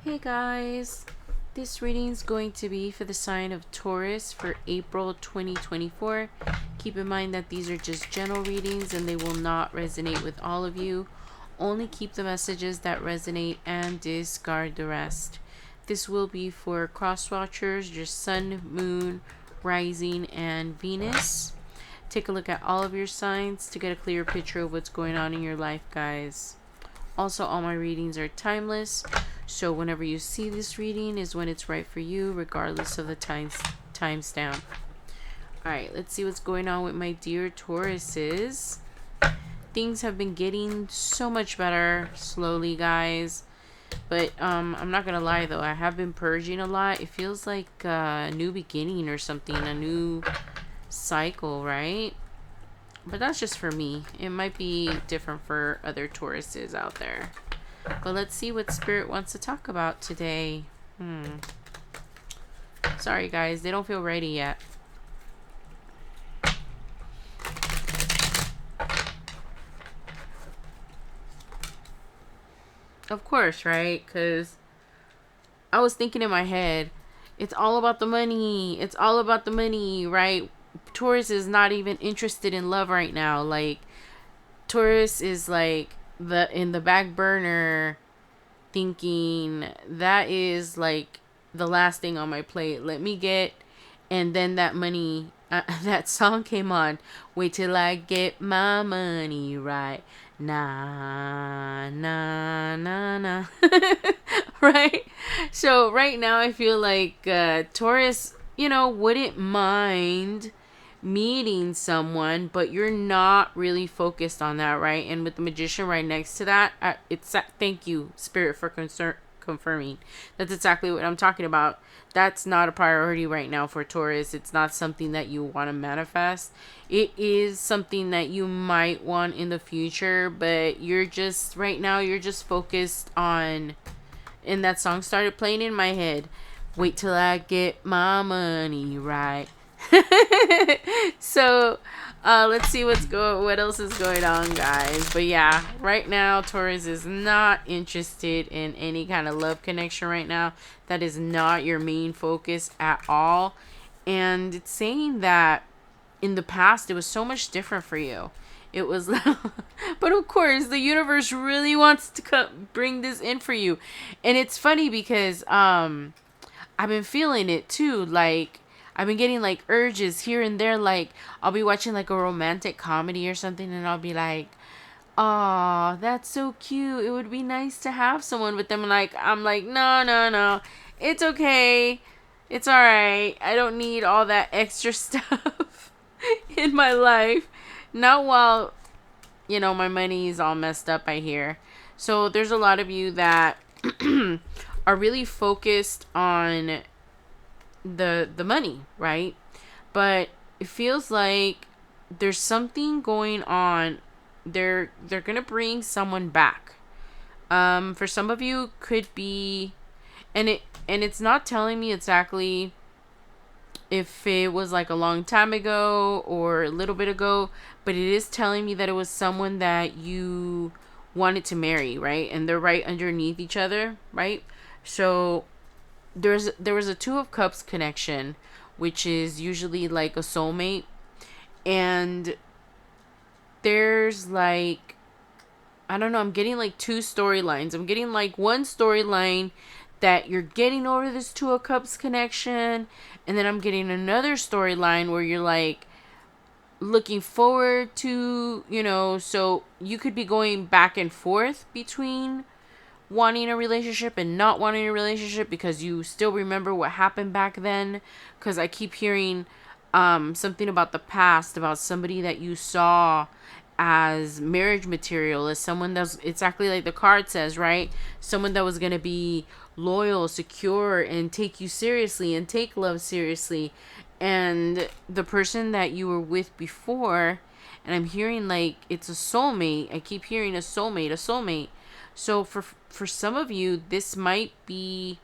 Hey guys, this reading is going to be for the sign of Taurus for April 2024. Keep in mind that these are just general readings and they will not resonate with all of you. Only keep the messages that resonate and discard the rest. This will be for cross watchers, your sun, moon, rising, and Venus. Take a look at all of your signs to get a clearer picture of what's going on in your life, guys. Also, all my readings are timeless, so whenever you see this reading is when it's right for you, regardless of the timestamp. Alright, let's see what's going on with my dear Tauruses. Things have been getting so much better slowly, guys. But I'm not gonna lie though, I have been purging a lot. It feels like a new beginning or something, a new cycle, right? But that's just for me. It might be different for other Tauruses out there. But let's see what Spirit wants to talk about today. Sorry guys, they don't feel ready yet. Of course, right? Because I was thinking in my head, it's all about the money. It's all about the money, right? Taurus is not even interested in love right now. Like, Taurus is like in the back burner, thinking that is like the last thing on my plate. Let me get, and then that money, that song came on. Wait till I get my money right. Nah, nah, nah, nah. Right? So right now I feel like Taurus, wouldn't mind meeting someone, but you're not really focused on that, right? And with the Magician right next to that, thank you, Spirit, for confirming. That's exactly what I'm talking about. That's not a priority right now for Taurus. It's not something that you want to manifest. It is something that you might want in the future, but right now you're just focused on, and that song started playing in my head. Wait till I get my money right. So let's see what else is going on, guys. But yeah, right now Taurus is not interested in any kind of love connection right now. That is not your main focus at all. And it's saying that in the past it was so much different for you. It was but of course the universe really wants to bring this in for you. And it's funny because I've been feeling it too. Like, I've been getting like urges here and there. Like, I'll be watching like a romantic comedy or something and I'll be like, oh, that's so cute. It would be nice to have someone with them. I'm like, no, no, no. It's okay. It's all right. I don't need all that extra stuff in my life. Not while, my money is all messed up, I hear. So there's a lot of you that are really focused on the money, right? But it feels like there's something going on. They're gonna bring someone back. For some of you could be, and it's not telling me exactly if it was like a long time ago or a little bit ago, but it is telling me that it was someone that you wanted to marry, right? And they're right underneath each other, right? So there was a Two of Cups connection, which is usually like a soulmate, and there's like, I don't know, I'm getting like two storylines. I'm getting like one storyline that you're getting over this Two of Cups connection, and then I'm getting another storyline where you're like looking forward to, so you could be going back and forth between wanting a relationship and not wanting a relationship because you still remember what happened back then. Because I keep hearing something about the past, about somebody that you saw as marriage material, as someone that's exactly like the card says, right? Someone that was going to be loyal, secure, and take you seriously and take love seriously. And the person that you were with before, and I'm hearing like it's a soulmate. I keep hearing a soulmate. So for some of you, this might be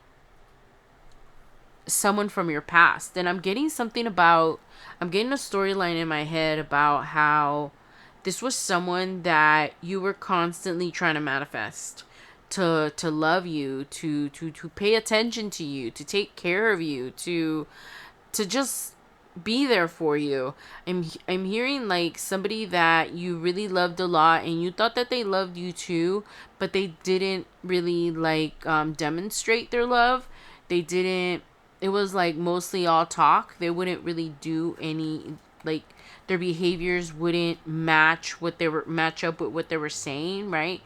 someone from your past. And I'm getting a storyline in my head about how this was someone that you were constantly trying to manifest. to love you, to pay attention to you, to take care of you, to just be there for you. I'm hearing like somebody that you really loved a lot and you thought that they loved you too, but they didn't really like demonstrate their love. They didn't, it was like mostly all talk. They wouldn't really do any, like, their behaviors wouldn't match up with what they were saying, right?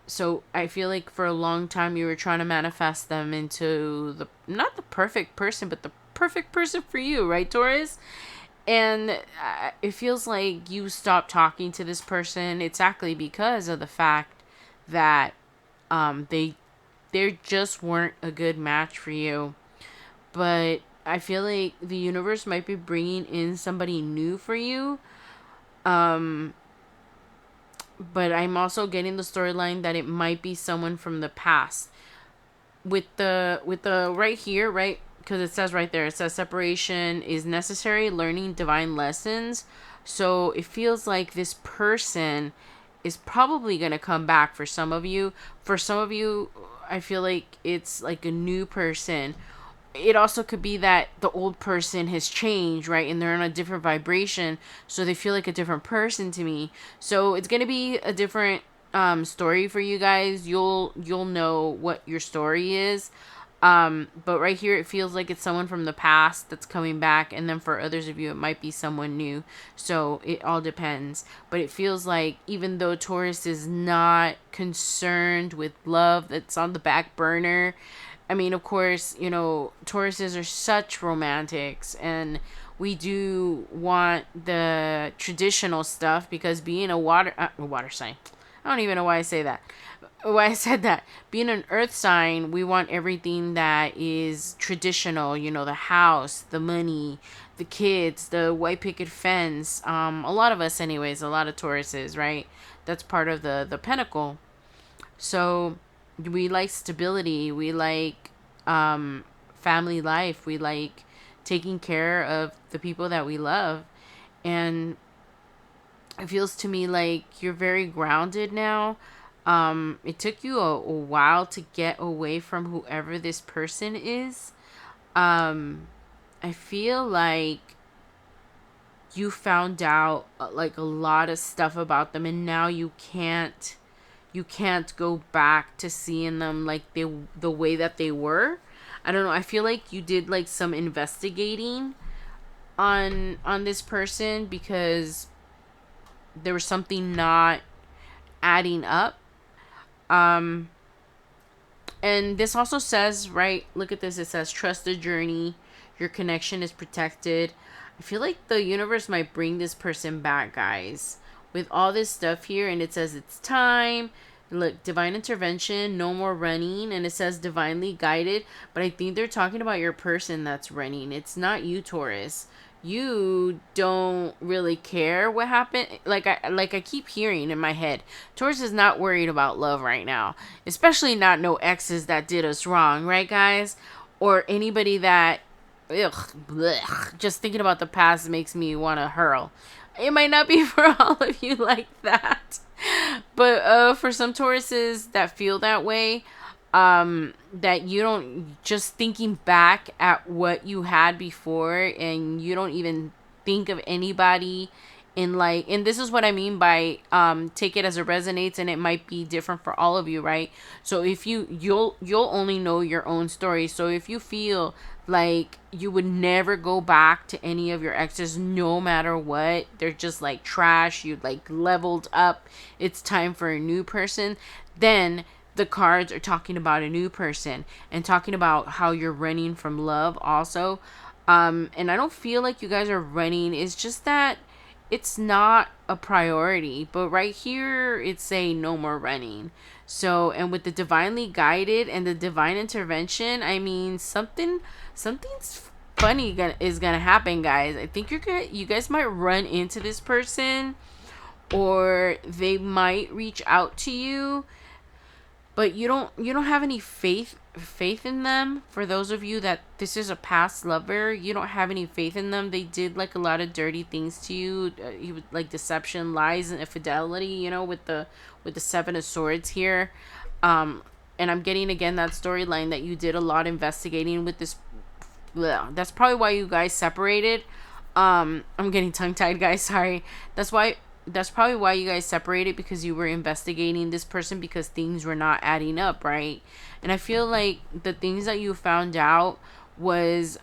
So I feel like for a long time you were trying to manifest them into the, not the perfect person, but the perfect person for you, right, Taurus? And it feels like you stopped talking to this person exactly because of the fact that they just weren't a good match for you. But I feel like the universe might be bringing in somebody new for you. But I'm also getting the storyline that it might be someone from the past. With the right here, right? Because it says right there, it says separation is necessary, learning divine lessons. So it feels like this person is probably going to come back for some of you. For some of you, I feel like it's like a new person. It also could be that the old person has changed, right? And they're in a different vibration, so they feel like a different person to me. So it's going to be a different story for you guys. You'll know what your story is. But right here, it feels like it's someone from the past that's coming back. And then for others of you, it might be someone new. So it all depends. But it feels like even though Taurus is not concerned with love, that's on the back burner. I mean, of course, you know, Tauruses are such romantics, and we do want the traditional stuff because being a water sign, I don't even know why I say that. Why I said that. Being an earth sign, we want everything that is traditional, you know, the house, the money, the kids, the white picket fence. A lot of us anyways, a lot of Tauruses, right? That's part of the pentacle. So we like stability. We like family life. We like taking care of the people that we love. And it feels to me like you're very grounded now. It took you a while to get away from whoever this person is. I feel like you found out like a lot of stuff about them, and now you can't go back to seeing them like the way that they were. I don't know. I feel like you did like some investigating on this person because there was something not adding up. Um and this also says, right, look at this, it says trust the journey, your connection is protected. I feel like the universe might bring this person back, guys, with all this stuff here. And it says it's time. Look, divine intervention, no more running. And it says divinely guided, but I think they're talking about your person that's running. It's not you, Taurus. You don't really care what happened. Like I keep hearing in my head, Taurus is not worried about love right now, especially not no exes that did us wrong, right, guys? Or anybody that, ugh, blech, just thinking about the past makes me want to hurl. It might not be for all of you like that, but for some Tauruses that feel that way, that you don't, just thinking back at what you had before, and you don't even think of anybody in like, and this is what I mean by take it as it resonates, and it might be different for all of you, right? So if you'll only know your own story. So if you feel like you would never go back to any of your exes no matter what, they're just like trash, you like leveled up, it's time for a new person, then the cards are talking about a new person and talking about how you're running from love also. And I don't feel like you guys are running, it's just that it's not a priority. But right here it's saying no more running. So, and with the divinely guided and the divine intervention, I mean, something's funny is gonna happen, guys. I think you guys might run into this person, or they might reach out to you. but you don't have any faith in them. For those of you that this is a past lover, you don't have any faith in them. They did like a lot of dirty things to you. He would like deception, lies, and infidelity, with the Seven of Swords here. And I'm getting again that storyline that you did a lot investigating with this. Bleh. That's probably why you guys separated. I'm getting tongue tied, guys. Sorry. That's probably why you guys separated, because you were investigating this person because things were not adding up, right? And I feel like the things that you found out was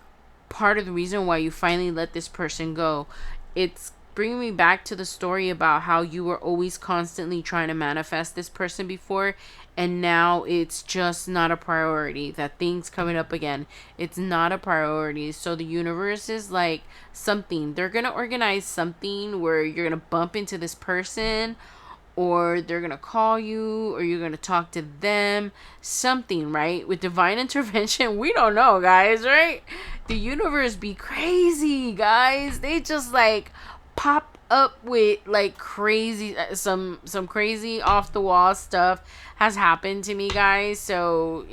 part of the reason why you finally let this person go. It's bringing me back to the story about how you were always constantly trying to manifest this person before, and now it's just not a priority. That thing's coming up again. It's not a priority. So the universe is like something. They're going to organize something where you're going to bump into this person, or they're going to call you, or you're going to talk to them. Something, right? With divine intervention, we don't know, guys, right? The universe be crazy, guys. They just like pop up with like crazy some crazy off the wall stuff has happened to me, guys. So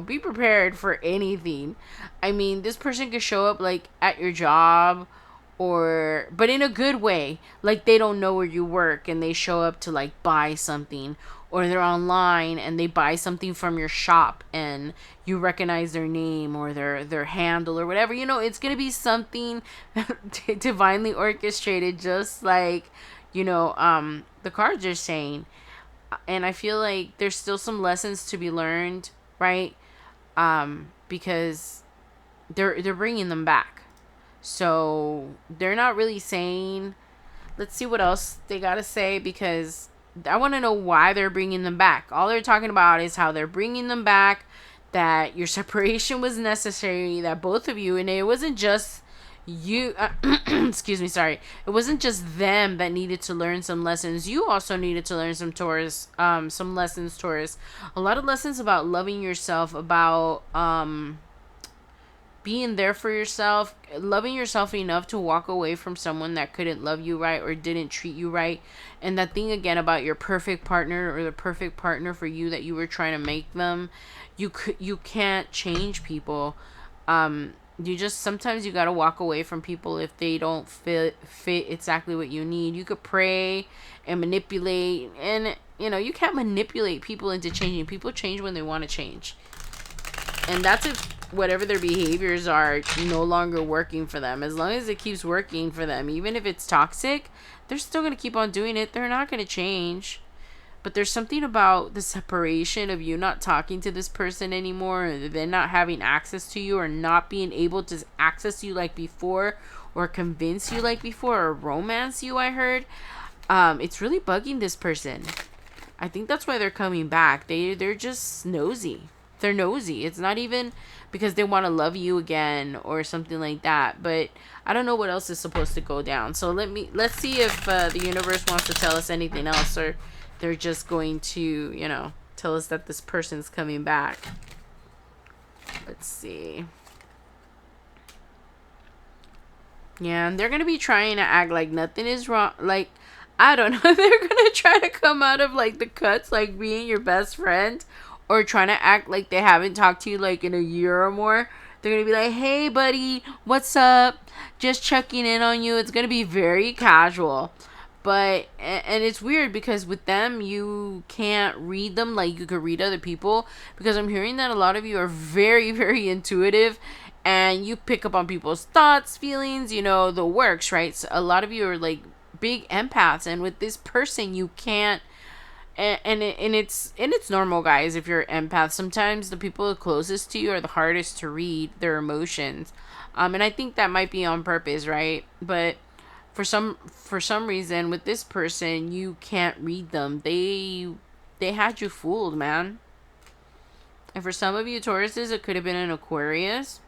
be prepared for anything. I mean, this person could show up like at your job, but in a good way. Like they don't know where you work and they show up to like buy something, or they're online and they buy something from your shop and you recognize their name or their handle or whatever. It's going to be something divinely orchestrated, just like the cards are saying. And I feel like there's still some lessons to be learned, right? Because they're bringing them back. So they're not really saying, let's see what else they got to say, because I want to know why they're bringing them back. All they're talking about is how they're bringing them back, that your separation was necessary, that both of you, and it wasn't just you, excuse me, sorry. It wasn't just them that needed to learn some lessons. You also needed to learn some Taurus, some lessons, Taurus. A lot of lessons about loving yourself, about, being there for yourself, loving yourself enough to walk away from someone that couldn't love you right or didn't treat you right. And that thing again about your perfect partner, or the perfect partner for you that you were trying to make them. You can't change people. You just, sometimes you got to walk away from people if they don't fit exactly what you need. You could pray and manipulate, and you can't manipulate people into changing. People change when they want to change. And that's if whatever their behaviors are no longer working for them. As long as it keeps working for them, even if it's toxic, they're still going to keep on doing it. They're not going to change. But there's something about the separation of you not talking to this person anymore, or them not having access to you, or not being able to access you like before, or convince you like before, or romance you, I heard. It's really bugging this person. I think that's why they're coming back. They're just nosy. They're nosy. It's not even because they want to love you again or something like that. But I don't know what else is supposed to go down. So let's see if the universe wants to tell us anything else, or they're just going to, tell us that this person's coming back. Let's see. Yeah, and they're going to be trying to act like nothing is wrong. Like, I don't know. They're going to try to come out of like the cuts, like being your best friend, or trying to act like they haven't talked to you like in a year or more. They're going to be like, hey, buddy, what's up? Just checking in on you. It's going to be very casual. But, and it's weird because with them, you can't read them like you could read other people. Because I'm hearing that a lot of you are very, very intuitive. And you pick up on people's thoughts, feelings, the works, right? So a lot of you are like big empaths. And with this person, you can't. And it's normal, guys. If you're an empath, sometimes the people closest to you are the hardest to read their emotions, and I think that might be on purpose, right? But for some reason with this person, you can't read them. They had you fooled, man. And for some of you Tauruses, it could have been an Aquarius,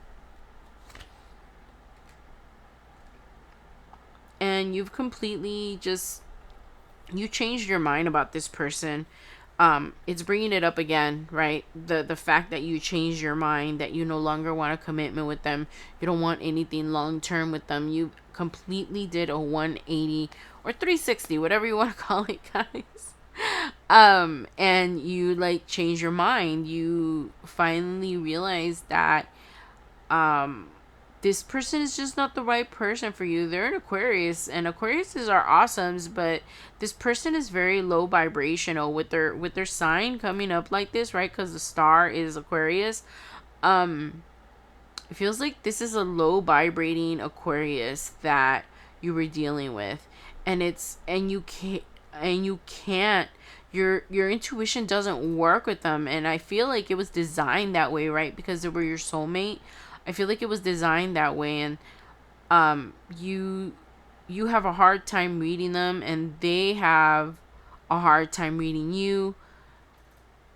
and you've completely just. You changed your mind about this person. It's bringing it up again, right? The fact that you changed your mind, that you no longer want a commitment with them. You don't want anything long term with them. You completely did a 180 or 360, whatever you want to call it, guys. And you like change your mind. You finally realize that um this person is just not the right person for you. They're an Aquarius, and Aquariuses are awesomes, but this person is very low vibrational with their sign coming up like this, right? Because the star is Aquarius. Um, it feels like this is a low vibrating Aquarius that you were dealing with, and you can't your intuition doesn't work with them, and I feel like it was designed that way, right? Because they were your soulmate. I feel like it was designed that way, and you have a hard time reading them, and they have a hard time reading you.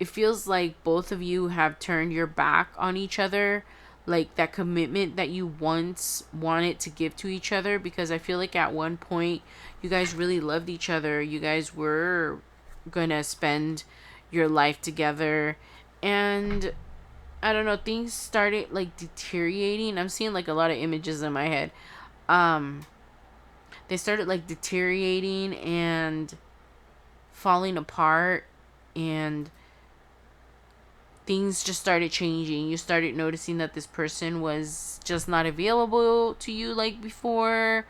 It feels like both of you have turned your back on each other, like that commitment that you once wanted to give to each other, because I feel like at one point you guys really loved each other. You guys were gonna spend your life together, and I don't know, things started like deteriorating. I'm seeing like a lot of images in my head. Um they started like deteriorating and falling apart, and things just started changing. You started noticing that this person was just not available to you like before.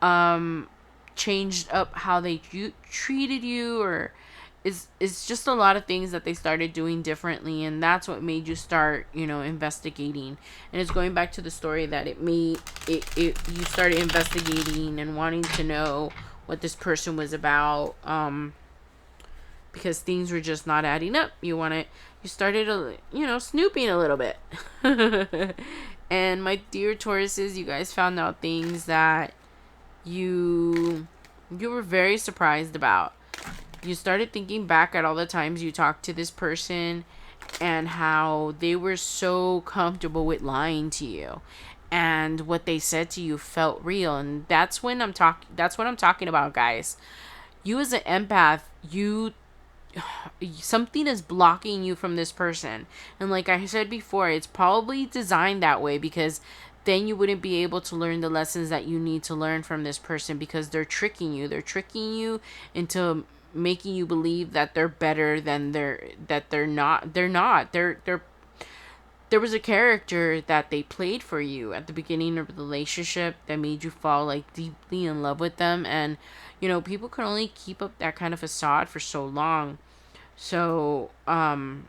Um, changed up how they treated you, or it's just a lot of things that they started doing differently, and that's what made you start, investigating. And it's going back to the story that it made it you started investigating and wanting to know what this person was about. Because things were just not adding up. You started, snooping a little bit. And my dear Tauruses, you guys found out things that you were very surprised about. You started thinking back at all the times you talked to this person and how they were so comfortable with lying to you, and what they said to you felt real. And that's what I'm talking about, guys. You as an empath, something is blocking you from this person, and like I said before, it's probably designed that way, because then you wouldn't be able to learn the lessons that you need to learn from this person, because they're tricking you into making you believe that they're better than they're not. There was a character that they played for you at the beginning of the relationship that made you fall like deeply in love with them, and people can only keep up that kind of facade for so long. So, and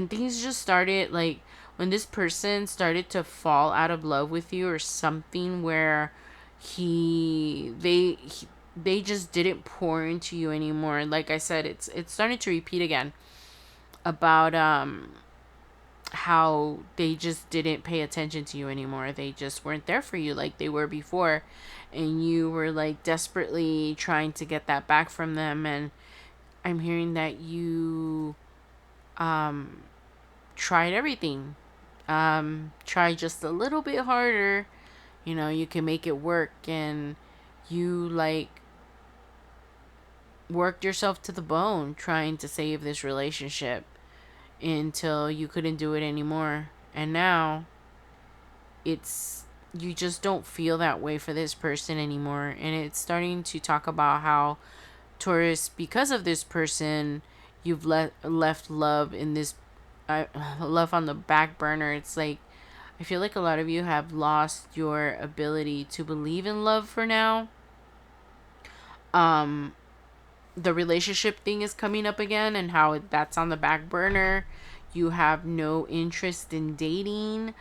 things just started like when this person started to fall out of love with you or something, where they just didn't pour into you anymore. Like I said, it's starting to repeat again about how they just didn't pay attention to you anymore. They just weren't there for you like they were before, and you were like desperately trying to get that back from them. And I'm hearing that you tried everything. Try just a little bit harder. You can make it work, and you like worked yourself to the bone trying to save this relationship until you couldn't do it anymore. And now you just don't feel that way for this person anymore. And it's starting to talk about how, Taurus, because of this person, you've left love in this love on the back burner. It's like I feel like a lot of you have lost your ability to believe in love for now. The relationship thing is coming up again, and how that's on the back burner. You have no interest in dating.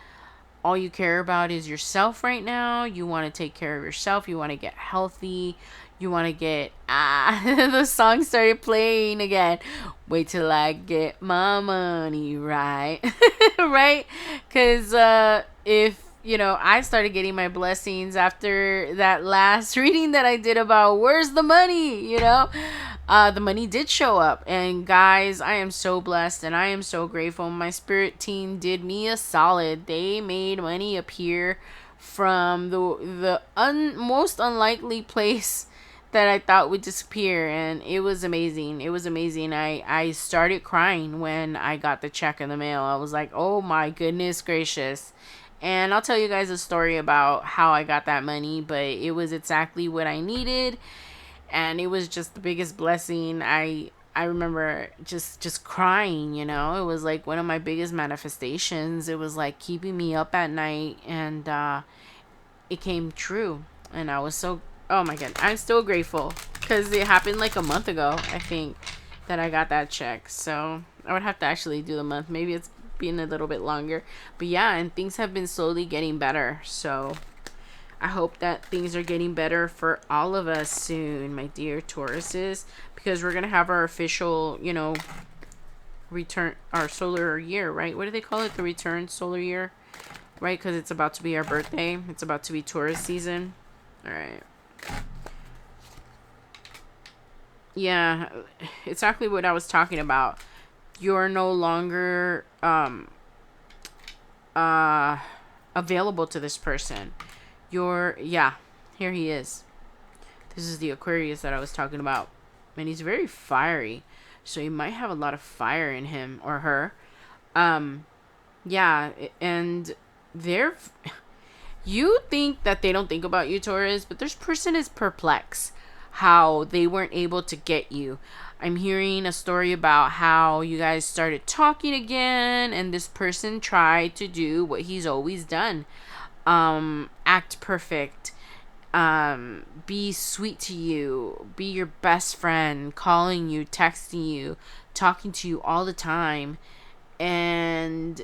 All you care about is yourself right now. You want to take care of yourself. You want to get healthy. You want to get the song started playing again. Wait till I get my money right. Right? Because if I started getting my blessings after that last reading that I did about where's the money, the money did show up. And guys, I am so blessed and I am so grateful. My spirit team did me a solid. They made money appear from the most unlikely place that I thought would disappear, and it was amazing. It was amazing. I started crying when I got the check in the mail. I was like, oh my goodness gracious. And I'll tell you guys a story about how I got that money, but it was exactly what I needed, and it was just the biggest blessing. I remember just crying, you know. It was like one of my biggest manifestations. It was like keeping me up at night, and it came true. And I was so, oh my god, I'm still grateful because it happened like a month ago, I think, that I got that check. So I would have to actually do the month. Maybe it's been a little bit longer. But yeah, and things have been slowly getting better. So I hope that things are getting better for all of us soon, my dear Tauruses, because we're going to have our official, you know, return, our solar year, right? What do they call it? The return solar year, right? Because it's about to be our birthday. It's about to be Taurus season. All right. Yeah, exactly what I was talking about. You're no longer uh available to this person. You're, yeah, here he is. This is the Aquarius that I was talking about. And he's very fiery. So he might have a lot of fire in him or her. Yeah, and they're, you think that they don't think about you, Taurus, but this person is perplexed how they weren't able to get you. I'm hearing a story about how you guys started talking again, and this person tried to do what he's always done. Act perfect. Be sweet to you, be your best friend, calling you, texting you, talking to you all the time. And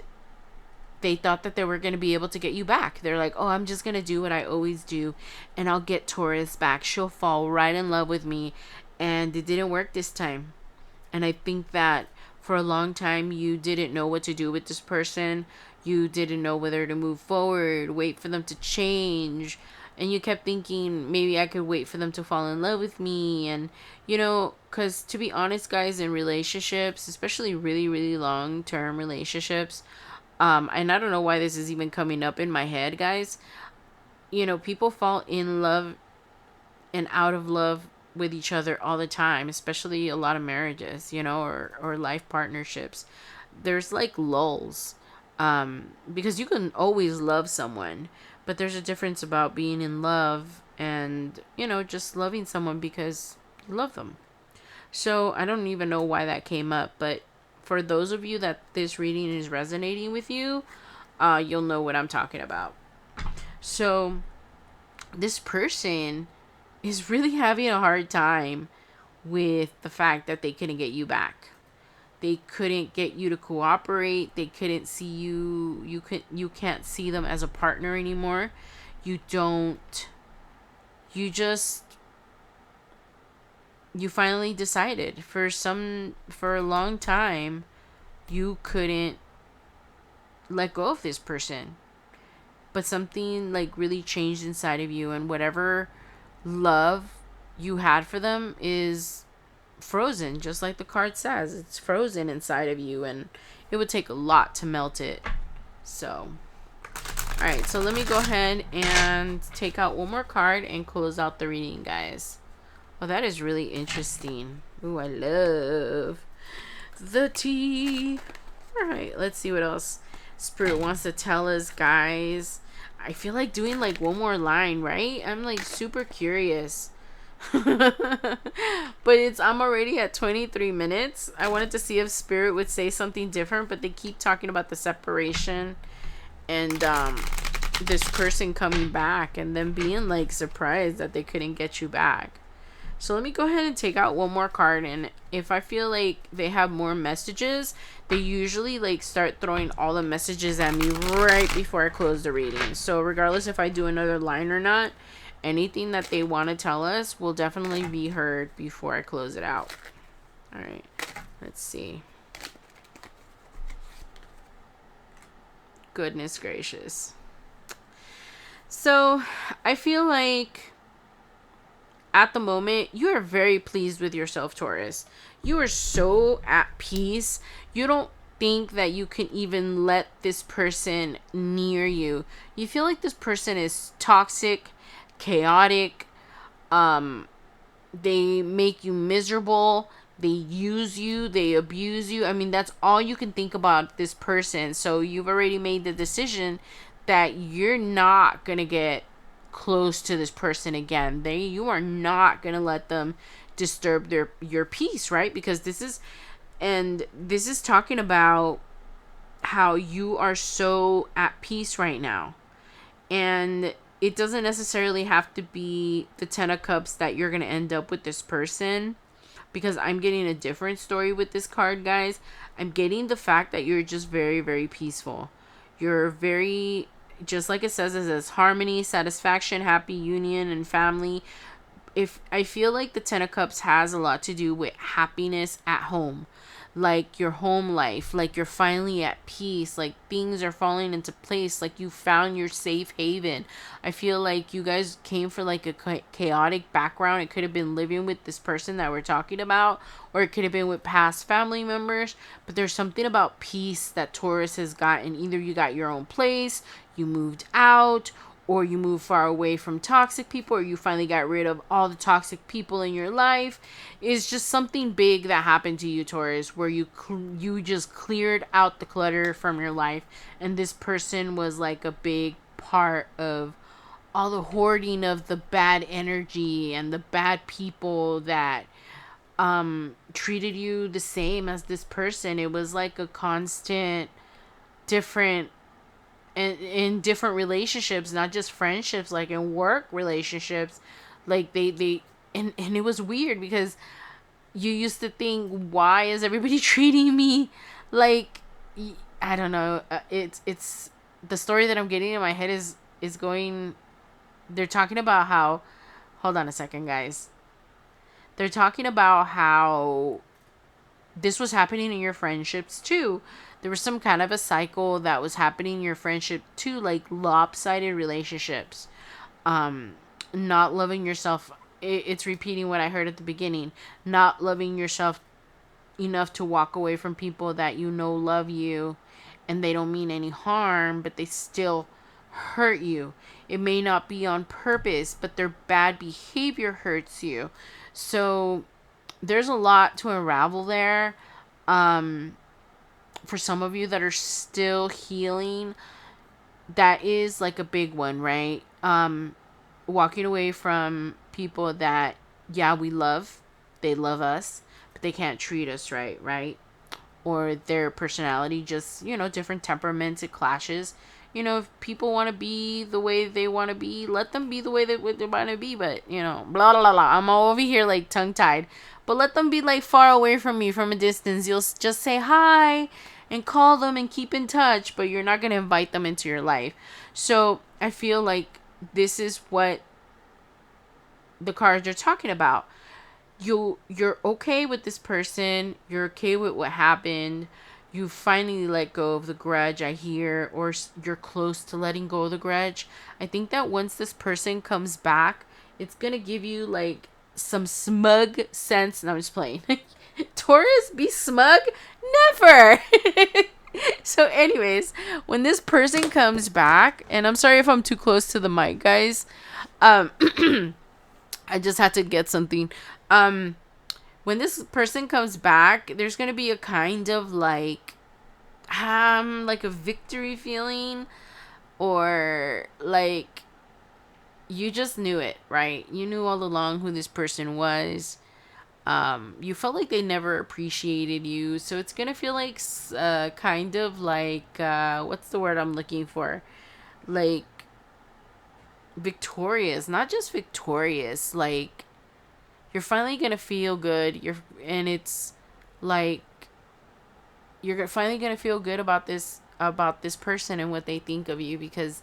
they thought that they were going to be able to get you back. They're like, oh, I'm just going to do what I always do, and I'll get Taurus back. She'll fall right in love with me. And it didn't work this time. And I think that for a long time, you didn't know what to do with this person. You didn't know whether to move forward, wait for them to change. And you kept thinking, maybe I could wait for them to fall in love with me. And, you know, because to be honest, guys, in relationships, especially really, really long-term relationships, and I don't know why this is even coming up in my head, guys. You know, people fall in love and out of love with each other all the time, especially a lot of marriages, you know, or life partnerships. There's like lulls, because you can always love someone, but there's a difference about being in love and, you know, just loving someone because you love them. So I don't even know why that came up, but for those of you that this reading is resonating with you, you'll know what I'm talking about. So this person is really having a hard time with the fact that they couldn't get you back. They couldn't get you to cooperate. They couldn't see you. You can't see them as a partner anymore. You don't. You just, you finally decided for a long time you couldn't let go of this person. But something like really changed inside of you, and whatever love you had for them is frozen, just like the card says. It's frozen inside of you, and it would take a lot to melt it. So, all right, so let me go ahead and take out one more card and close out the reading, guys. Well, that is really interesting. Ooh, I love the tea. All right, let's see what else Spirit wants to tell us, guys. I feel like doing like one more line, right? I'm like super curious. But I'm already at 23 minutes. I wanted to see if Spirit would say something different, but they keep talking about the separation and this person coming back and then being like surprised that they couldn't get you back. So let me go ahead and take out one more card, and if I feel like they have more messages, they usually like start throwing all the messages at me right before I close the reading. So regardless if I do another line or not, anything that they want to tell us will definitely be heard before I close it out. All right, let's see. Goodness gracious. So I feel like at the moment, you are very pleased with yourself, Taurus. You are so at peace. You don't think that you can even let this person near you. You feel like this person is toxic, chaotic. They make you miserable. They use you. They abuse you. I mean, that's all you can think about this person. So you've already made the decision that you're not going to get close to this person again. You are not gonna let them disturb your peace, right? Because this is talking about how you are so at peace right now. And it doesn't necessarily have to be the 10 of cups that you're going to end up with this person, because I'm getting a different story with this card, guys. I'm getting the fact that you're just very, very peaceful. You're very, just like it says harmony, satisfaction, happy union, and family. If I feel like the 10 of cups has a lot to do with happiness at home, like your home life, like you're finally at peace, like things are falling into place, like you found your safe haven. I feel like you guys came for like a chaotic background. It could have been living with this person that we're talking about, or it could have been with past family members, but there's something about peace that Taurus has gotten. Either you got your own place, you moved out, or you move far away from toxic people, or you finally got rid of all the toxic people in your life. It's just something big that happened to you, Taurus, where you just cleared out the clutter from your life, and this person was like a big part of all the hoarding of the bad energy and the bad people that treated you the same as this person. It was like a constant different in different relationships, not just friendships, like in work relationships. Like they and it was weird because you used to think, why is everybody treating me like, I don't know, it's the story that I'm getting in my head is going, they're talking about how, hold on a second, guys, they're talking about how this was happening in your friendships too. There was some kind of a cycle that was happening in your friendship too, like lopsided relationships. Not loving yourself. It's repeating what I heard at the beginning. Not loving yourself enough to walk away from people that you know love you and they don't mean any harm, but they still hurt you. It may not be on purpose, but their bad behavior hurts you. So there's a lot to unravel there. For some of you that are still healing, that is like a big one, right? Walking away from people that, yeah, we love, they love us, but they can't treat us right? Or their personality just, different temperaments, it clashes. If people want to be the way they want to be, let them be the way they want to be. But, blah, blah, blah, blah. I'm all over here like tongue-tied. But let them be like far away from me from a distance. You'll just say hi and call them and keep in touch, but you're not going to invite them into your life. So I feel like this is what the cards are talking about. You're okay with this person. You're okay with what happened. You finally let go of the grudge, I hear, or you're close to letting go of the grudge. I think that once this person comes back, it's gonna give you like some smug sense. No, I'm just playing. Taurus, be smug? Never. So anyways, when this person comes back, and I'm sorry if I'm too close to the mic, guys. I just had to get something. When this person comes back, there's going to be a kind of like a victory feeling, or like you just knew it, right? You knew all along who this person was. You felt like they never appreciated you. So it's going to feel like kind of like, what's the word I'm looking for? Like victorious, not just victorious, like you're finally gonna feel good. It's like you're finally gonna feel good about this person and what they think of you, because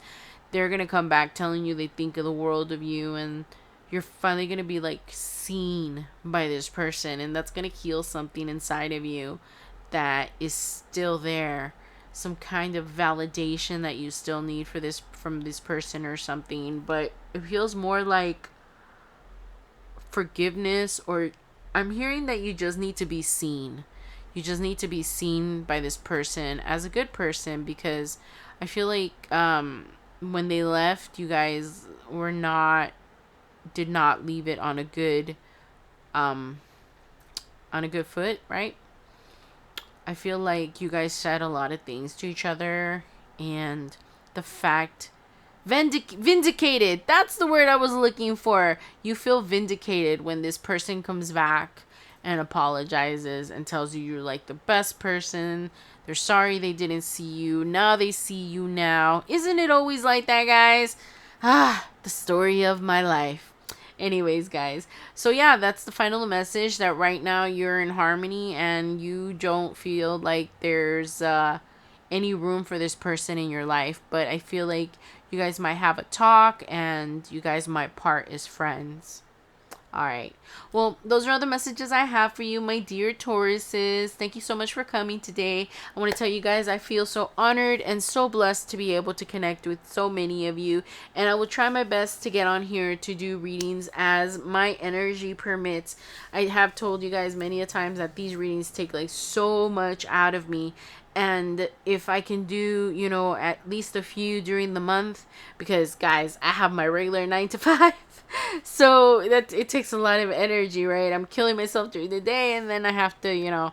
they're gonna come back telling you they think of the world of you, and you're finally gonna be like seen by this person, and that's gonna heal something inside of you that is still there. Some kind of validation that you still need from this person or something, but it feels more like forgiveness, or I'm hearing that you just need to be seen. You just need to be seen by this person as a good person, because I feel like when they left, you guys did not leave it on a good foot, right? I feel like you guys said a lot of things to each other, and the fact Vindicated. That's the word I was looking for. You feel vindicated when this person comes back and apologizes and tells you you're like the best person. They're sorry they didn't see you. Now they see you now. Isn't it always like that, guys? Ah, the story of my life. Anyways, guys. So yeah, that's the final message, that right now you're in harmony and you don't feel like there's any room for this person in your life. But I feel like you guys might have a talk and you guys might part as friends. All right. Well, those are all the messages I have for you, my dear Tauruses. Thank you so much for coming today. I want to tell you guys I feel so honored and so blessed to be able to connect with so many of you. And I will try my best to get on here to do readings as my energy permits. I have told you guys many a times that these readings take like so much out of me. And if I can do, you know, at least a few during the month, because guys, I have my regular 9 to 5. So that it takes a lot of energy, right? I'm killing myself during the day, and then I have to, you know,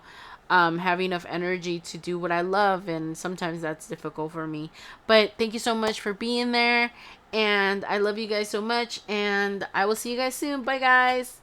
have enough energy to do what I love, and sometimes that's difficult for me. But thank you so much for being there, and I love you guys so much, and I will see you guys soon. Bye, guys.